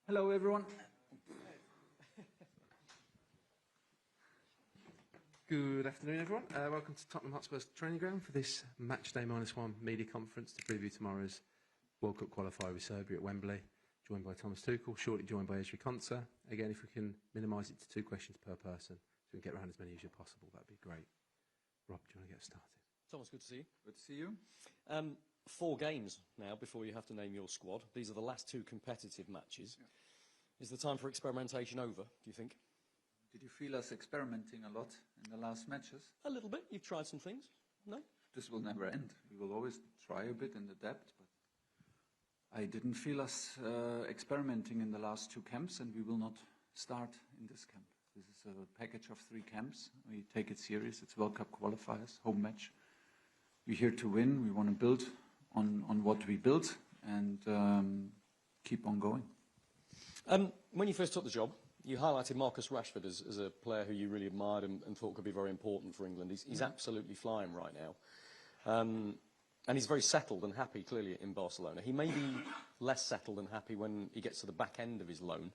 Hello, everyone. Good afternoon, everyone. Welcome to Tottenham Hotspur's training ground for this match day -1 media conference to preview tomorrow's World Cup qualifier with Serbia at Wembley. Joined by Thomas Tuchel, shortly joined by Ezri Konsa. Again, if we can minimise it to 2 questions per person, so we can get around as many as possible, that'd be great. Rob, do you want to get us started? Thomas, good to see you. Good to see you. 4 games now before you have to name your squad. These are the last 2 competitive matches. Yeah. Is the time for experimentation over, do you think? Did you feel us experimenting a lot in the last matches? A little bit. You've tried some things. No? This will never end. We will always try a bit in the depth, but I didn't feel us experimenting in the last 2 camps, and we will not start in this camp. This is a package of 3 camps. We take it serious. It's World Cup qualifiers, home match. We're here to win. We want to build on what we built and keep on going. When you first took the job, you highlighted Marcus Rashford as a player who you really admired and thought could be very important for England. He's absolutely flying right now. And he's very settled and happy, clearly, in Barcelona. He may be less settled and happy when he gets to the back end of his loan,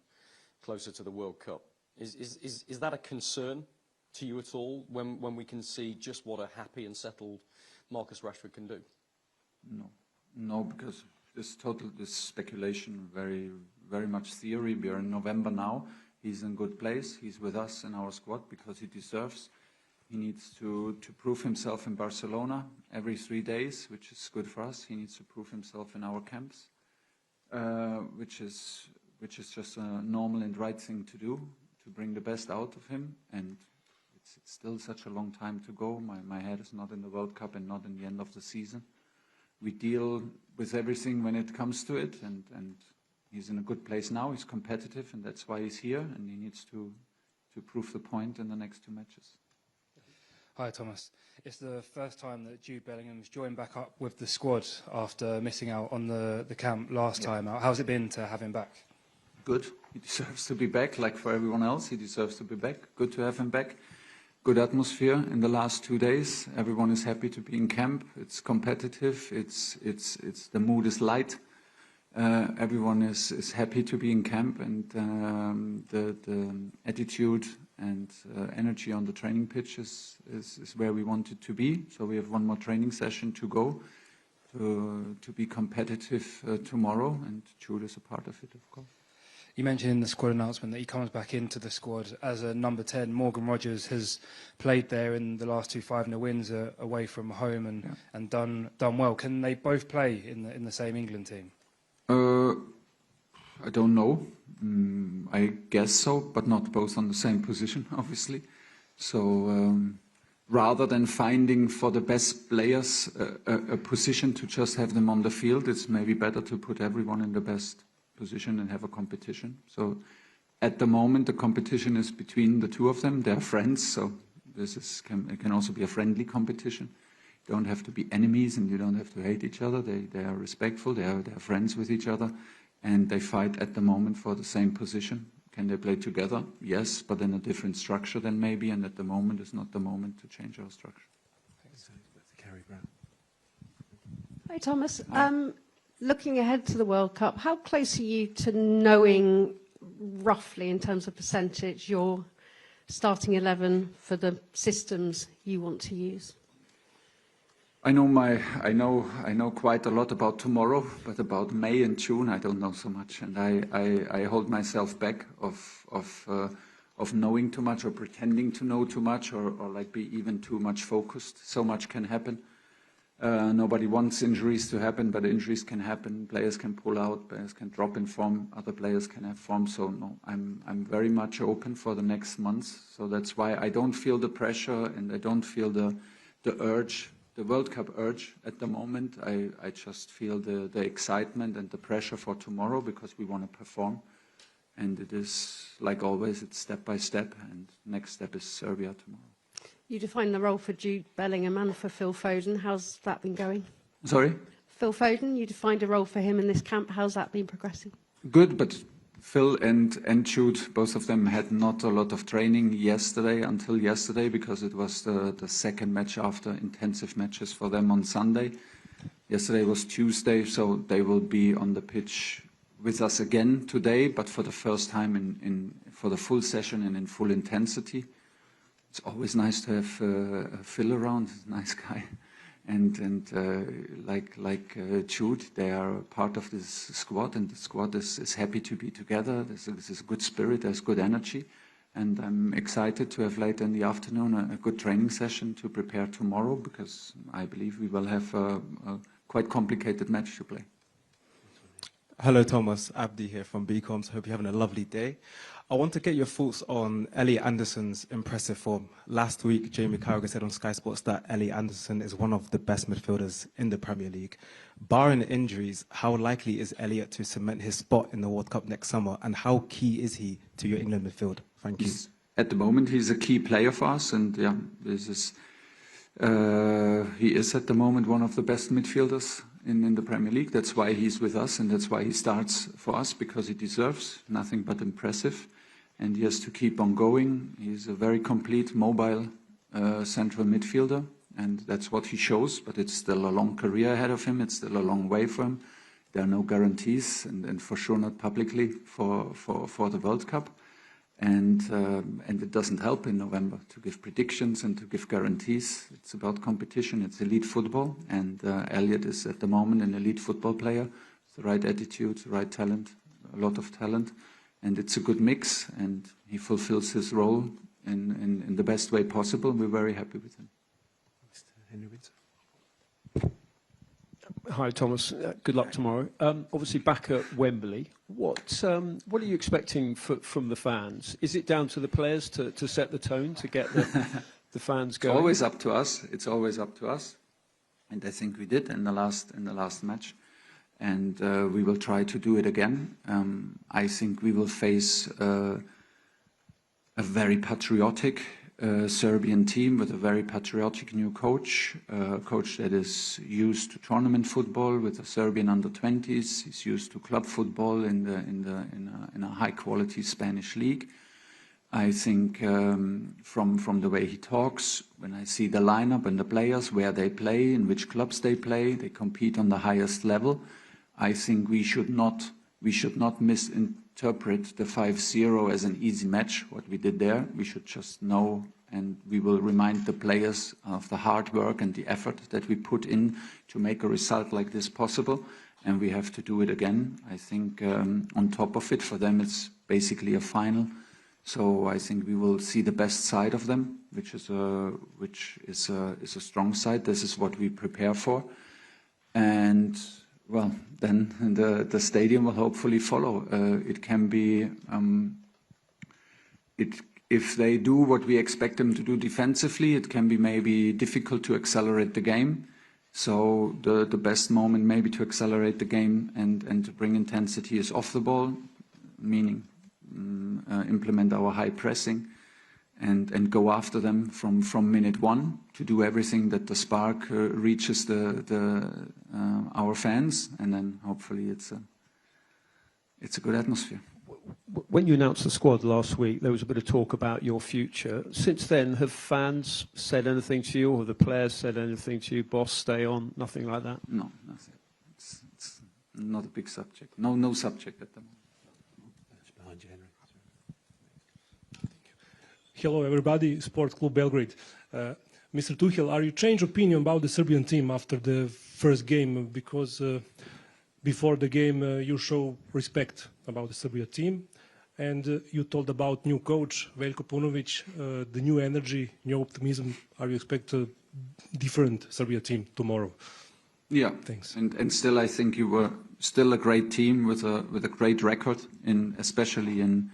closer to the World Cup. Is that a concern to you at all, when we can see just what a happy and settled Marcus Rashford can do? No, because this speculation, very much theory. We are in November now. He's in good place. He's with us in our squad because he deserves. He needs to prove himself in Barcelona every 3 days, which is good for us. He needs to prove himself in our camps, which is just a normal and right thing to do, to bring the best out of him. And it's still such a long time to go. My head is not in the World Cup and not in the end of the season. We deal with everything when it comes to it, and he's in a good place now. He's competitive, and that's why he's here, and he needs to prove the point in the next 2 matches. Hi, Thomas. It's the first time that Jude Bellingham's joined back up with the squad after missing out on the camp last time out. How's it been to have him back? Good. He deserves to be back, like for everyone else. He deserves to be back. Good to have him back. Good atmosphere in the last 2 days. Everyone is happy to be in camp. It's competitive. The mood is light. Everyone is happy to be in camp, and the attitude and energy on the training pitch is where we want it to be. So we have 1 more training session to go to be competitive tomorrow, and Jude is a part of it, of course. You mentioned in the squad announcement that he comes back into the squad as a number 10. Morgan Rogers has played there in the last 2 5-0 wins away from home and done well. Can they both play in the same England team? I don't know. I guess so, but not both on the same position, obviously. So rather than finding for the best players a position to just have them on the field, it's maybe better to put everyone in the best position and have a competition. So at the moment, the competition is between the 2 of them. They're friends, so it can also be a friendly competition. You don't have to be enemies, and you don't have to hate each other. They are respectful. They are friends with each other, and they fight at the moment for the same position. Can they play together? Yes, but in a different structure then maybe, and at the moment is not the moment to change our structure. Hi, Thomas. Looking ahead to the World Cup, how close are you to knowing roughly, in terms of percentage, your starting 11 for the systems you want to use? I know quite a lot about tomorrow, but about May and June I don't know so much, and I hold myself back of knowing too much or pretending to know too much or like be even too much focused. So much can happen. Nobody wants injuries to happen, but injuries can happen. Players can pull out, players can drop in form, other players can have form. So no, I'm very much open for the next months. So that's why I don't feel the pressure, and I don't feel the urge, the World Cup urge at the moment. I just feel the excitement and the pressure for tomorrow, because we want to perform. And it is, like always, it's step by step, and next step is Serbia tomorrow. You defined the role for Jude Bellingham and for Phil Foden. How's that been going? Sorry? Phil Foden, you defined a role for him in this camp. How's that been progressing? Good, but Phil and Jude, both of them had not a lot of training until yesterday, because it was the 2nd match after intensive matches for them on Sunday. Yesterday was Tuesday, so they will be on the pitch with us again today, but for the first time for the full session and in full intensity. It's always nice to have Phil around, nice guy. And like Jude, they are part of this squad, and the squad is happy to be together. There's a good spirit, there's good energy, and I'm excited to have later in the afternoon a good training session to prepare tomorrow, because I believe we will have a quite complicated match to play. Hello, Thomas. Abdi here from BComs. Hope you're having a lovely day. I want to get your thoughts on Elliot Anderson's impressive form. Last week, Jamie Carragher said on Sky Sports that Elliot Anderson is one of the best midfielders in the Premier League. Barring injuries, how likely is Elliot to cement his spot in the World Cup next summer, and how key is he to your England midfield? Thank you. At the moment, he's a key player for us, and yeah, he is at the moment one of the best midfielders in the Premier League. That's why he's with us, and that's why he starts for us, because he deserves nothing but impressive. And he has to keep on going. He's a very complete, mobile central midfielder, and that's what he shows. But it's still a long career ahead of him. It's still a long way for him. There are no guarantees, and for sure not publicly for the World Cup. And it doesn't help in November to give predictions and to give guarantees. It's about competition. It's elite football, and Elliot is at the moment an elite football player. The right attitude, the right talent, a lot of talent. And it's a good mix, and he fulfills his role in the best way possible. We're very happy with him. Hi, Thomas. Good luck tomorrow. Obviously, back at Wembley, what are you expecting from the fans? Is it down to the players to set the tone, to get the fans going? It's always up to us. It's always up to us, and I think we did in the last match. And we will try to do it again. I think we will face a very patriotic Serbian team with a very patriotic new coach, a coach that is used to tournament football with the Serbian under-20s. He's used to club football in a high-quality Spanish league. I think from the way he talks, when I see the lineup and the players, where they play, in which clubs they play, they compete on the highest level. I think we should not misinterpret the 5-0 as an easy match, what we did there. We should just know, and we will remind the players of the hard work and the effort that we put in to make a result like this possible. And we have to do it again. I think on top of it, for them, it's basically a final. So I think we will see the best side of them, which is a strong side. This is what we prepare for. And well, then the stadium will hopefully follow. It can be, if they do what we expect them to do defensively, it can be maybe difficult to accelerate the game. So the best moment maybe to accelerate the game and to bring intensity is off the ball, meaning implement our high pressing and go after them from minute one, to do everything that the spark reaches our fans, and then hopefully it's a good atmosphere. When you announced the squad last week, there was a bit of talk about your future. Since then, have fans said anything to you, or the players said anything to you? Boss, stay on, nothing like that? No, nothing. It's not a big subject. No subject at the moment. Behind you, Henry. Hello, everybody. Sport Club Belgrade. Mr. Tuchel, are you change opinion about the Serbian team after the first game? Because before the game, you show respect about the Serbia team, and you told about new coach Veljko Paunović, the new energy, new optimism. Are you expect a different Serbia team tomorrow? Yeah, thanks. And still, I think you were still a great team with a great record, especially in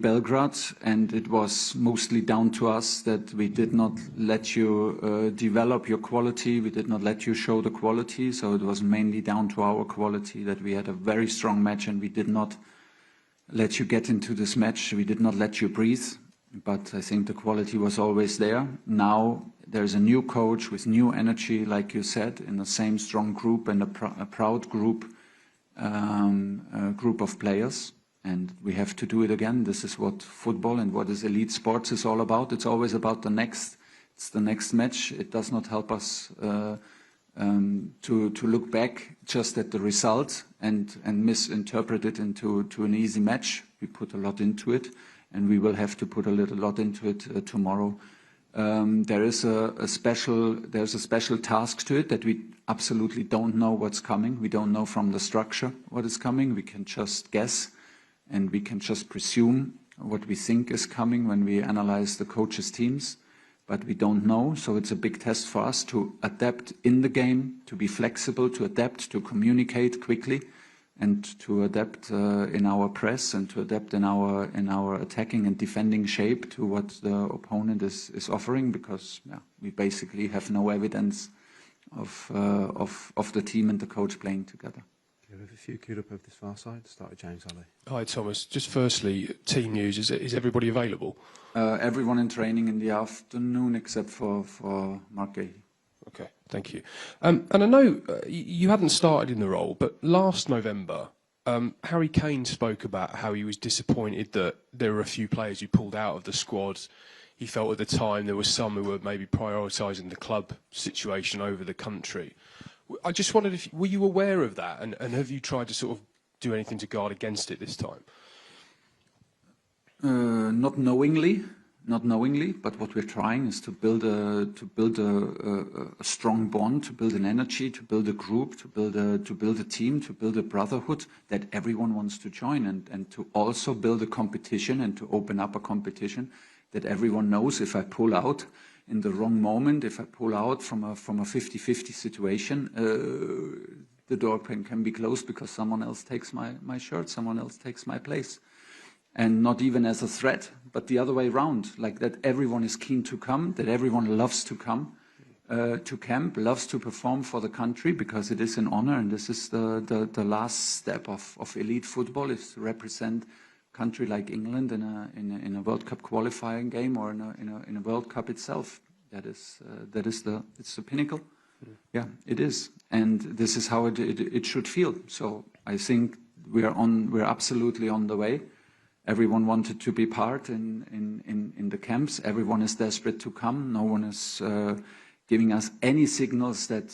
Belgrade, and it was mostly down to us that we did not let you develop your quality. We did not let you show the quality, so it was mainly down to our quality that we had a very strong match, and we did not let you get into this match. We did not let you breathe, but I think the quality was always there. Now there's a new coach with new energy, like you said, in the same strong group and a proud group of players. And we have to do it again. This is what football and what is elite sports is all about. It's always about the next. It's the next match. It does not help us to look back just at the result and misinterpret it into an easy match. We put a lot into it, and we will have to put a lot into it tomorrow. There's a special task to it that we absolutely don't know what's coming. We don't know from the structure what is coming. We can just guess, and we can just presume what we think is coming when we analyze the coaches' teams, but we don't know. So it's a big test for us to adapt in the game, to be flexible, to adapt, to communicate quickly, and to adapt in our press and to adapt in our attacking and defending shape to what the opponent is offering, because we basically have no evidence of the team and the coach playing together. We have a few queued up over this far side. Start with James Alley. Hi, Thomas. Just firstly, team news. Is everybody available? Everyone in training in the afternoon except for Mark Gahey. Okay, thank you. And I know you hadn't started in the role, but last November, Harry Kane spoke about how he was disappointed that there were a few players who pulled out of the squad. He felt at the time there were some who were maybe prioritising the club situation over the country. I just wondered if were you aware of that, and have you tried to sort of do anything to guard against it this time? Not knowingly, but what we're trying is to build a strong bond, to build an energy, to build a group, to build a team, to build a brotherhood that everyone wants to join, and to also build a competition and to open up a competition that everyone knows if I pull out in the wrong moment, if I pull out from a 50-50 situation, the door can be closed because someone else takes my shirt, someone else takes my place. And not even as a threat, but the other way around, like that everyone is keen to come, that everyone loves to come to camp, loves to perform for the country, because it is an honor, and this is the last step of elite football, is to represent country like England in a World Cup qualifying game or in a World Cup itself. It's the pinnacle. Yeah, it is, and this is how it should feel. So I think we're absolutely on the way. Everyone wanted to be part in the camps. Everyone is desperate to come. No one is giving us any signals that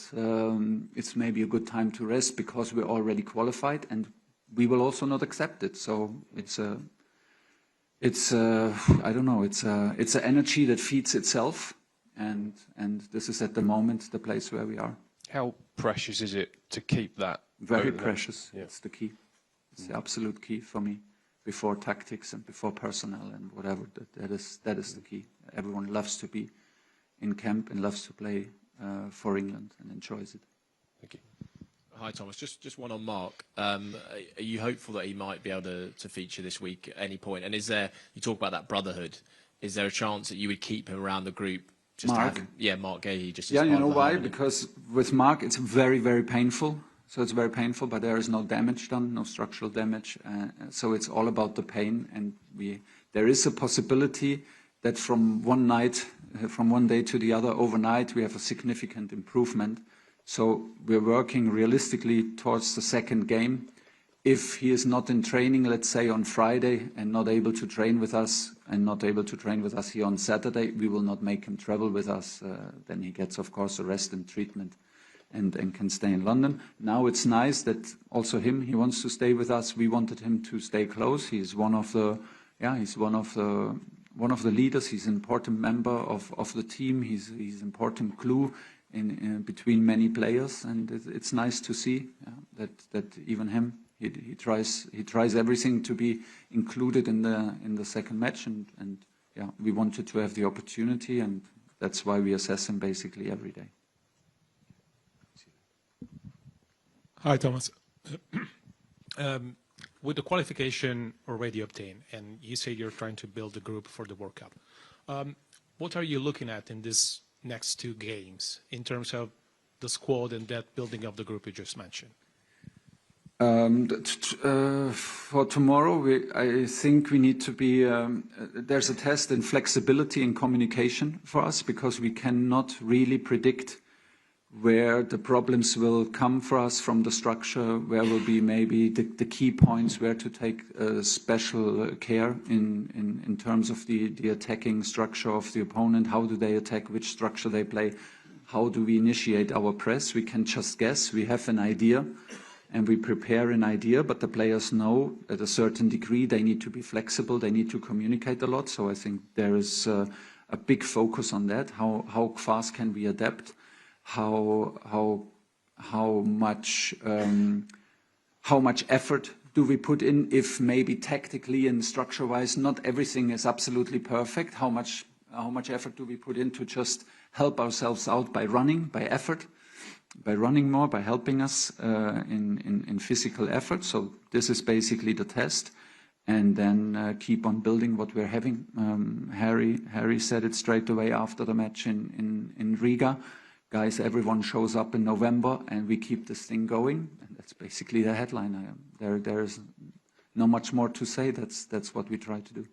it's maybe a good time to rest because we're already qualified, and we will also not accept it. So it's I don't know. It's an energy that feeds itself, and this is at the moment the place where we are. How precious is it to keep that? Very precious. Yeah. It's the key. It's the absolute key for me. Before tactics and before personnel and whatever, that is the key. Everyone loves to be in camp and loves to play for England and enjoys it. Thank you. Hi, Thomas. Just one on Mark. Are you hopeful that he might be able to feature this week at any point? And you talk about that brotherhood, is there a chance that you would keep him around the group? Just Mark? To have Mark Gahey. Just you know why? Because with Mark, it's very, very painful. So it's very painful, but there is no damage done, no structural damage. So it's all about the pain. And there is a possibility that from one day to the other, overnight, we have a significant improvement. So we're working realistically towards the second game. If he is not in training, let's say on Friday, and not able to train with us, here on Saturday, we will not make him travel with us. Then he gets, of course, a rest and treatment. And can stay in London. Now it's nice that also he wants to stay with us. We wanted him to stay close. He's one of the leaders. He's an important member of the team. He's an important glue in between many players, and it's nice to see that even him he tries everything to be included in the second match, and we wanted to have the opportunity, and that's why we assess him basically every day. Hi, Thomas. With the qualification already obtained, and you say you're trying to build a group for the World Cup, what are you looking at in these next two games in terms of the squad and that building of the group you just mentioned? For tomorrow, I think we need to be, there's a test in flexibility and communication for us, because we cannot really predict where the problems will come for us from the structure, where will be maybe the key points, where to take special care in terms of the attacking structure of the opponent. How do they attack, which structure they play, how do we initiate our press? We can just guess, we have an idea, and we prepare an idea, but the players know at a certain degree they need to be flexible, they need to communicate a lot. So I think there is a big focus on that. How fast can we adapt? How much effort do we put in if maybe tactically and structure-wise not everything is absolutely perfect? How much effort do we put in to just help ourselves out by running, by effort, by running more, by helping us in physical effort? So this is basically the test, and then keep on building what we're having. Harry said it straight away after the match in Riga. Guys, everyone shows up in November, and we keep this thing going. And that's basically the headline. There's not much more to say. That's what we try to do.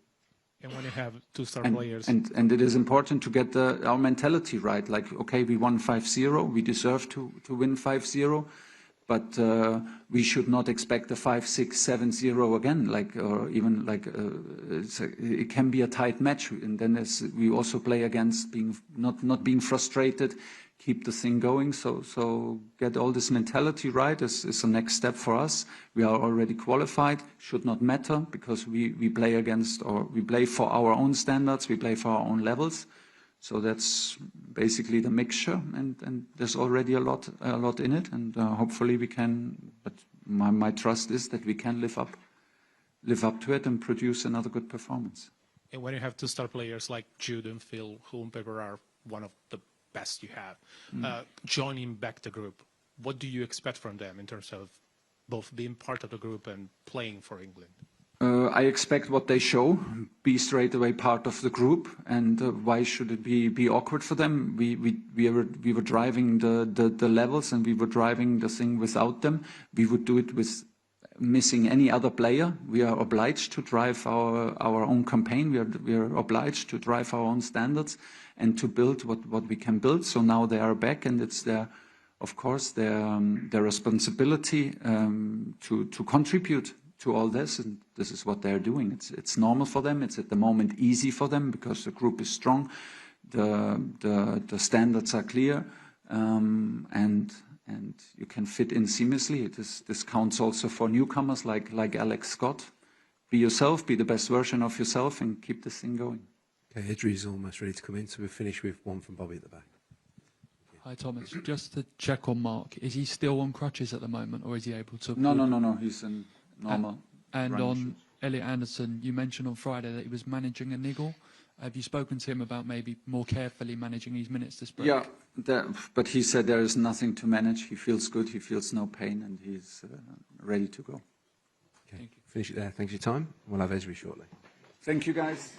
And when you have two-star players... And it is important to get our mentality right. Like, okay, we won 5-0. We deserve to win 5-0. But we should not expect a 5-6, 7-0 again. Or even like it can be a tight match. And then we also play against not being frustrated, keep the thing going. So get all this mentality right is the next step for us. We are already qualified. Should not matter because we play against, or we play for our own standards. We play for our own levels. So that's basically the mixture, and there's already a lot in it, and hopefully we can. But my trust is that we can live up to it and produce another good performance. And when you have two-star players like Jude and Phil, who on paper are one of the best you have, joining back the group, what do you expect from them in terms of both being part of the group and playing for England? I expect what they show, be straight away part of the group, and why should it be awkward for them? We were driving the levels, and we were driving the thing without them. We would do it with missing any other player. We are obliged to drive our own campaign. We are obliged to drive our own standards and to build what we can build. So now they are back, and it's their responsibility to contribute to all this, and this is what they're doing. It's normal for them. It's at the moment easy for them because the group is strong, the standards are clear, and you can fit in seamlessly. This counts also for newcomers like Alex Scott. Be yourself, be the best version of yourself, and keep this thing going. Okay, Idri's almost ready to come in, so we'll finish with one from Bobby at the back. Hi, Thomas. Just to check on Mark, is he still on crutches at the moment, or is he able to... No. He's in normal. And on Elliot Anderson, you mentioned on Friday that he was managing a niggle. Have you spoken to him about maybe more carefully managing his minutes this break? Yeah, but he said there is nothing to manage. He feels good, he feels no pain, and he's ready to go. Okay, thank you. Finish it there. Thanks for your time. We'll have Esri shortly. Thank you, guys.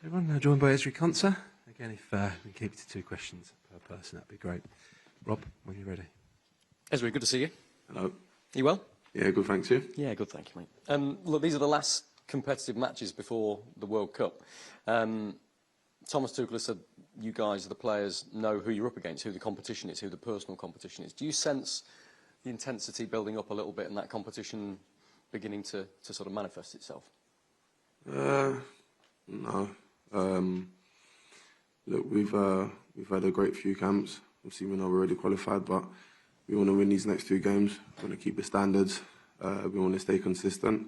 Everyone, joined by Esri Konsa. Again, if we keep it to 2 questions per person, that'd be great. Rob, when you're ready. Esri, good to see you. Hello. You well? Yeah, good, thanks, you? Yeah, good, thank you, mate. Look, these are the last competitive matches before the World Cup. Thomas Tuchel has said you guys, the players, know who you're up against, who the competition is, who the personal competition is. Do you sense the intensity building up a little bit and that competition beginning to sort of manifest itself? No. Look, we've had a great few camps. Obviously, we know we're already qualified, but we want to win these next 2 games. We want to keep the standards. We want to stay consistent,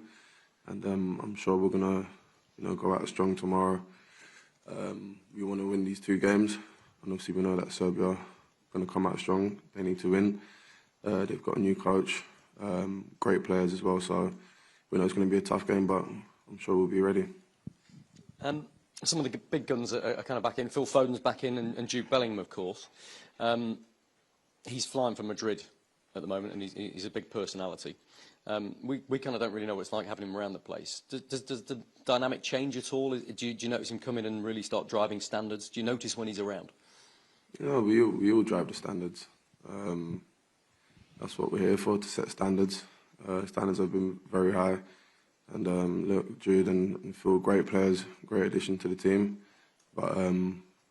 and I'm sure we're gonna, go out strong tomorrow. We want to win these 2 games, and obviously we know that Serbia are going to come out strong. They need to win. They've got a new coach, great players as well. So we know it's going to be a tough game, but I'm sure we'll be ready. Some of the big guns are kind of back in. Phil Foden's back in, and Jude Bellingham, of course. He's flying from Madrid at the moment, and he's a big personality. We kind of don't really know what it's like having him around the place. Does the dynamic change at all? Do you notice him come in and really start driving standards? Do you notice when he's around? Yeah, we all drive the standards. That's what we're here for, to set standards. Standards have been very high. And look, Jude and Phil, great players, great addition to the team. But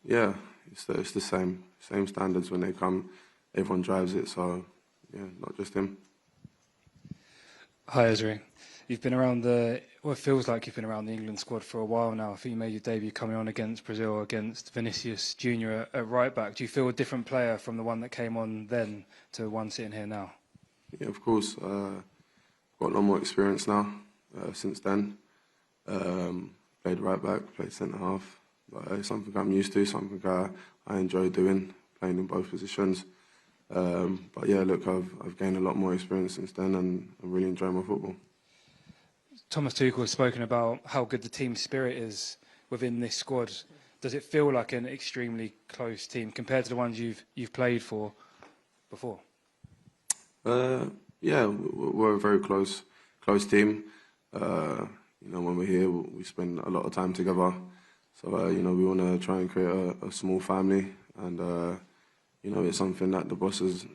yeah, it's the same standards when they come. Everyone drives it, so yeah, not just him. Hi, Ezri. You've been around it feels like you've been around the England squad for a while now. I think you made your debut coming on against Brazil, against Vinicius Junior at right back. Do you feel a different player from the one that came on then to one sitting here now? Yeah, of course. Got a lot more experience now since then. Played right back, played centre half. But it's something I'm used to, something I enjoy doing, playing in both positions. But yeah, look, I've gained a lot more experience since then, and I really enjoy my football. Thomas Tuchel has spoken about how good the team spirit is within this squad. Does it feel like an extremely close team compared to the ones you've played for before? Yeah, we're a very close team. When we're here, we spend a lot of time together. So we want to try and create a small family, and it's something that the boss has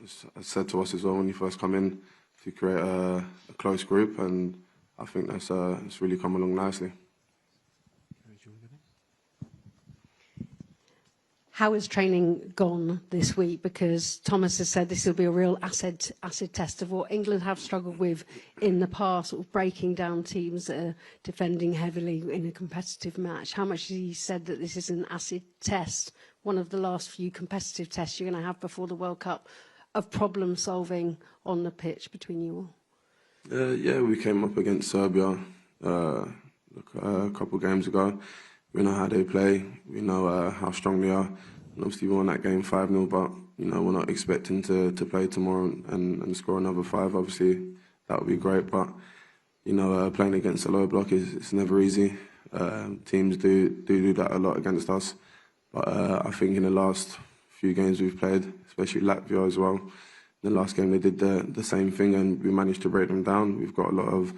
said to us as well when you first come in, to create a close group, and I think it's really come along nicely. How has training gone this week? Because Thomas has said this will be a real acid test of what England have struggled with in the past, sort of breaking down teams that are defending heavily in a competitive match. How much has he said that this is an acid test, one of the last few competitive tests you're going to have before the World Cup, of problem solving on the pitch between you all? Yeah, we came up against Serbia a couple of games ago. We know how they play. We know how strong they are. And obviously, we won that game 5-0, but we're not expecting to play tomorrow and score another 5. Obviously, that would be great, but playing against a low block it's never easy. Teams do that a lot against us, but I think in the last few games we've played, especially Latvia as well, in the last game they did the same thing, and we managed to break them down. We've got a lot of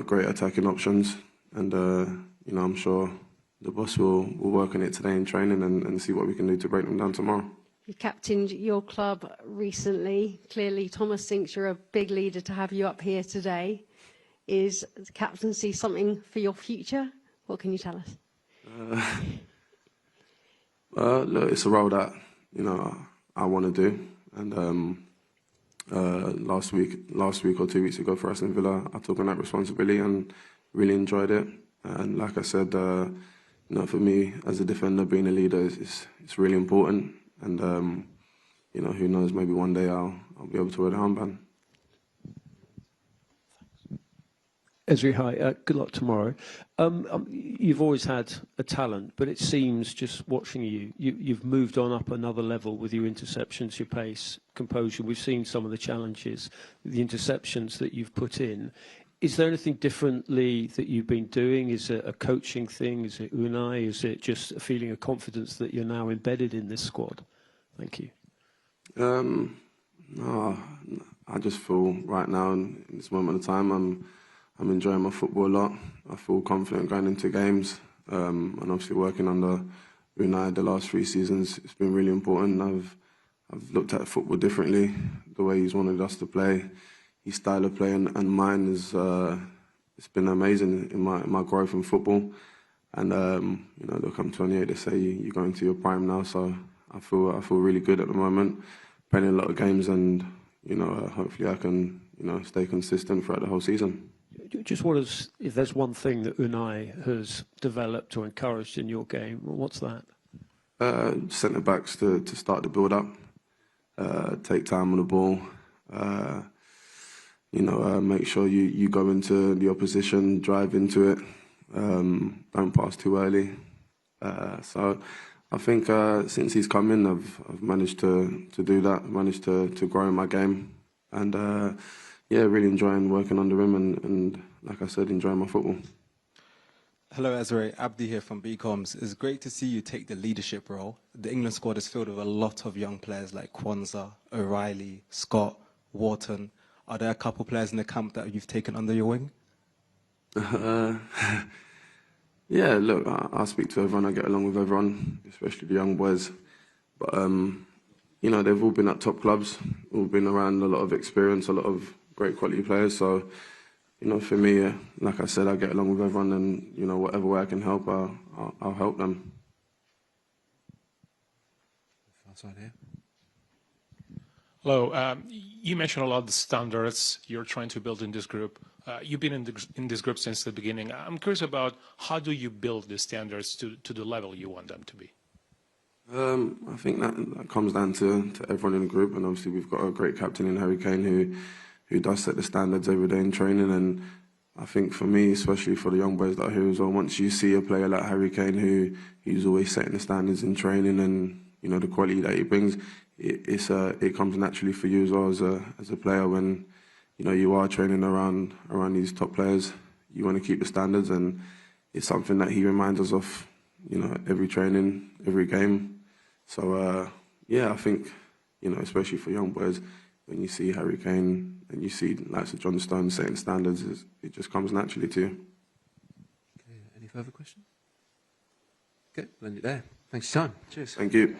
great attacking options, and I'm sure the boss will work on it today in training and see what we can do to break them down tomorrow. You captained your club recently. Clearly, Thomas thinks you're a big leader to have you up here today. Is captaincy something for your future? What can you tell us? Look, it's a role that I want to do, and last week or 2 weeks ago for Aston Villa, I took on that responsibility and really enjoyed it. And like I said, for me as a defender, being a leader is really important. And who knows? Maybe one day I'll be able to wear the armband. Ezri, hi. Good luck tomorrow. You've always had a talent, but it seems, just watching you've moved on up another level with your interceptions, your pace, composure. We've seen some of the challenges, the interceptions that you've put in. Is there anything differently that you've been doing? Is it a coaching thing? Is it Unai? Is it just a feeling of confidence that you're now embedded in this squad? Thank you. No, I just feel right now in this moment of time, I'm enjoying my football a lot. I feel confident going into games, and obviously working under Unai the last 3 seasons, it's been really important. I've looked at football differently, the way he's wanted us to play, his style of play, and mine is it's been amazing in my growth in football. And you know, look, I'm 28. They say you're going to your prime now, so I feel really good at the moment. Playing a lot of games, and you know, hopefully I can stay consistent throughout the whole season. Just if there's one thing that Unai has developed or encouraged in your game, what's that? Centre backs to start the build up, take time on the ball. Make sure you go into the opposition, drive into it, don't pass too early. So I think since he's come in, I've managed to do that, managed to grow in my game, and really enjoying working under him, and like I said, enjoying my football. Hello, Ezra. Abdi here from BComs. It's great to see you take the leadership role. The England squad is filled with a lot of young players like Kwanzaa, O'Reilly, Scott, Wharton. Are there a couple players in the camp that you've taken under your wing? Yeah, look, I speak to everyone. I get along with everyone, especially the young boys. But, they've all been at top clubs, all been around a lot of experience, a lot of great quality players. So, for me, like I said, I get along with everyone, and, whatever way I can help, I'll help them. Far side here. Hello. You mentioned a lot of the standards you're trying to build in this group. You've been in this group since the beginning. I'm curious about how do you build the standards to the level you want them to be? I think that comes down to everyone in the group, and obviously we've got a great captain in Harry Kane who does set the standards every day in training. And I think for me, especially for the young boys that are here as well, once you see a player like Harry Kane who's always setting the standards in training, and the quality that he brings, it comes naturally for you as well as a player. When you are training around these top players, you want to keep the standards, and it's something that he reminds us of, every training, every game. So I think especially for young boys, when you see Harry Kane and you see likes of John Stones setting standards, it just comes naturally to you. Okay, any further questions? Okay, we'll end it there. Thanks for your time. Cheers. Thank you.